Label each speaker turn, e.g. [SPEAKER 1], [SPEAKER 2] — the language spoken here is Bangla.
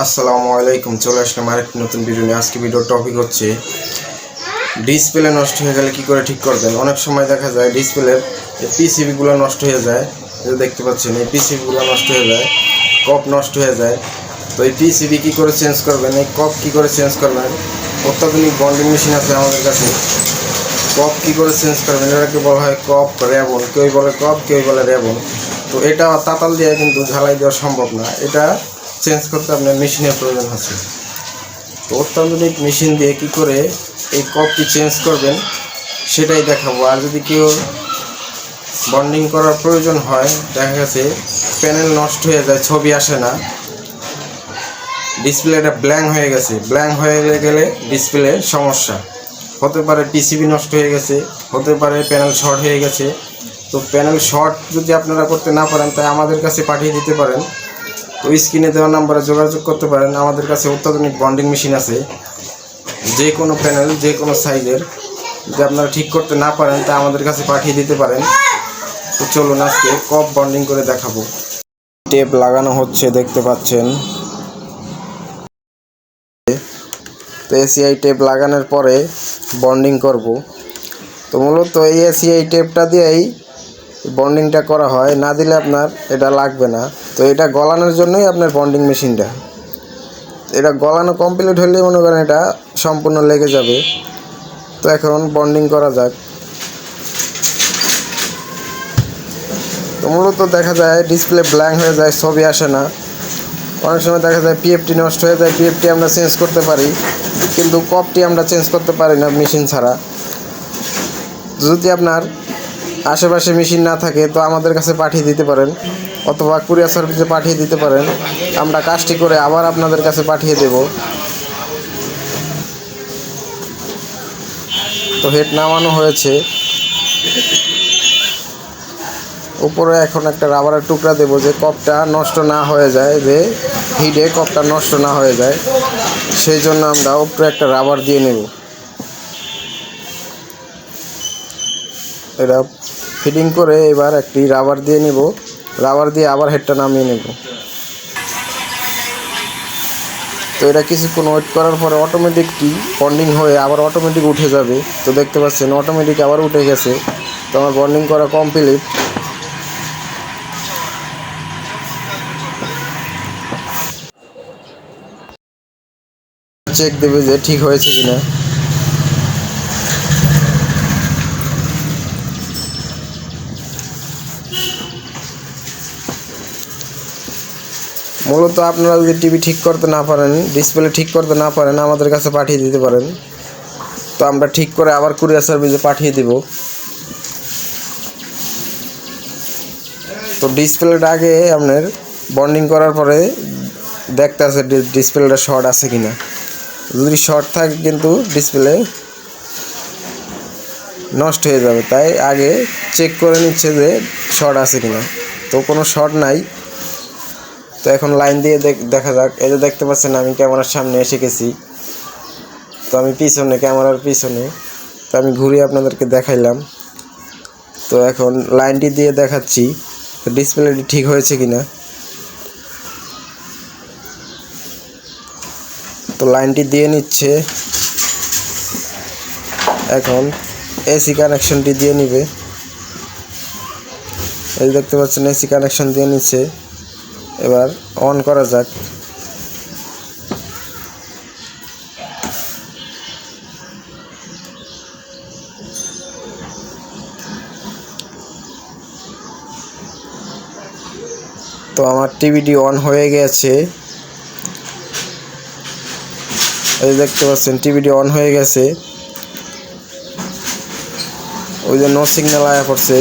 [SPEAKER 1] আসসালামু আলাইকুম, চলে আসলাম আরেকটি নতুন ভিডিও নিয়ে। আজকে ভিডিওর টপিক হচ্ছে ডিসপ্লে নষ্ট হয়ে গেলে কী করে ঠিক করবেন। অনেক সময় দেখা যায় ডিসপ্লের পিসিবিগুলো নষ্ট হয়ে যায়, এটা দেখতে পাচ্ছেন এই পিসিবিগুলো নষ্ট হয়ে যায়, কপ নষ্ট হয়ে যায়। তো এই পিসিবি কী করে চেঞ্জ করবেন, এই কপ কী করে চেঞ্জ করবেন, অত্যাধুনিক বন্ডিং মেশিন আছে আমাদের কাছে। কপ কী করে চেঞ্জ করবেন, এটাকে বলা হয় কপ রেবন, কেউ বলে কপ, কেউ বলে রেবন। তো এটা তাতাল দিয়ে কিন্তু ঝালাই দেওয়া সম্ভব না, এটা চেঞ্জ করতে আপনার মেশিনের প্রয়োজন আছে। তো অত্যাধুনিক মেশিন দিয়ে কী করে এই কপটি চেঞ্জ করবেন সেটাই দেখাবো। আর যদি কেউ বন্ডিং করার প্রয়োজন হয়, দেখা গেছে প্যানেল নষ্ট হয়ে যায়, ছবি আসে না, ডিসপ্লেটা ব্ল্যাঙ্ক হয়ে গেছে, ব্ল্যাঙ্ক হয়ে গেলে ডিসপ্লে সমস্যা হতে পারে, পিসিবি নষ্ট হয়ে গেছে, হতে পারে প্যানেল শর্ট হয়ে গেছে। তো প্যানেল শর্ট যদি আপনারা করতে না পারেন তাই আমাদের কাছে পাঠিয়ে দিতে পারেন। তো স্ক্রিনে দেওয়া নাম্বারে যোগাযোগ করতে পারেন। আমাদের কাছে অত্যাধুনিক বন্ডিং মেশিন আছে, যে কোনো প্যানেল যে কোনো সাইজের যদি আপনারা ঠিক করতে না পারেন তা আমাদের কাছে পাঠিয়ে দিতে পারেন। তো চলুন আজকে কপ বন্ডিং করে দেখাবো। টেপ লাগানো হচ্ছে, দেখতে পাচ্ছেন। তো এসিআই টেপ লাগানোর পরে বন্ডিং করব। তো মূলত এই এসিআই টেপটা দিয়েই বন্ডিংটা করা হয়, না দিলে আপনার এটা লাগবে না। তো এটা গলানোর জন্যই আপনার বন্ডিং মেশিনটা, এটা গলানো কমপ্লিট হলে মনে করেন এটা সম্পূর্ণ লেগে যাবে। তো এখন বন্ডিং করা যাক। তো মূলত দেখা যায় ডিসপ্লে ব্ল্যাঙ্ক হয়ে যায়, ছবি আসে না। অনেক সময় দেখা যায় পিএফটি নষ্ট হয়ে যায়, পিএফটি আমরা চেঞ্জ করতে পারি কিন্তু কপটি আমরা চেঞ্জ করতে পারি না মেশিন ছাড়া। যদি আপনার আশেপাশে মেশিন না থাকে তো আমাদের কাছে পাঠিয়ে দিতে পারেন, অথবা কুরিয়ার সার্ভিসে পাঠিয়ে দিতে পারেন, আমরা কাজটি করে আবার আপনাদের কাছে পাঠিয়ে দেব। তো হেড নামানো হয়েছে, উপরে এখন একটা রাবারের টুকরা দেব যে কপটা নষ্ট না হয়ে যায়, যে হিডে কপটা নষ্ট না হয়ে যায়, সেই জন্য আমরা উপরে একটা রাবার দিয়ে নেব। এটা ফিটিং করে এবার একটি রাবার দিয়ে নেব, রাবার দিয়ে আবার হেডটা নামিয়ে নেব। তো এটা কিছুক্ষণ ওয়েট করার পরে অটোমেটিকটি বন্ডিং হয়ে আবার অটোমেটিক উঠে যাবে। তো দেখতে পাচ্ছেন অটোমেটিক আবার উঠে গেছে। তো আমার বন্ডিং করা কমপ্লিট। চেক দেবে যে ঠিক হয়েছে কিনা। মূলত আপনারা যদি টিভি ঠিক করতে না পারেন, ডিসপ্লে ঠিক করতে না পারেন, আমাদের কাছে পাঠিয়ে দিতে পারেন। তো আমরা ঠিক করে আবার কুরিয়ার সার্ভিসে পাঠিয়ে দেব। তো ডিসপ্লেটা আগে আপনার বন্ডিং করার পরে দেখতে আছে ডিসপ্লেটা শর্ট আছে কিনা। যদি শর্ট থাকে কিন্তু ডিসপ্লে নষ্ট হয়ে যাবে, তাই আগে চেক করে নিচ্ছে যে শর্ট আছে কিনা। তো কোনো শর্ট নাই। তো এখন লাইন দিয়ে দেখা যাক। এই যে দেখতে পাচ্ছেন আমি ক্যামেরার সামনে এসে গেছি, তো আমি পিছনে, ক্যামেরার পিছনে। তো আমি ঘুরিয়ে আপনাদেরকে দেখাইলাম। তো এখন লাইনটি দিয়ে দেখাচ্ছি ডিসপ্লেটি ঠিক হয়েছে কিনা। তো লাইনটি দিয়ে নিচ্ছে, এখন এসি কানেকশনটি দিয়ে নিবে। এই দেখতে পাচ্ছেন এসি কানেকশন দিয়ে নিচ্ছে। এবার অন করা যাক। তো আমার টিভিটি অন হয়ে গেছে, এই দেখতে পাচ্ছেন টিভিটি অন হয়ে গেছে। ওই যে নো সিগন্যাল আয়া পড়ছে,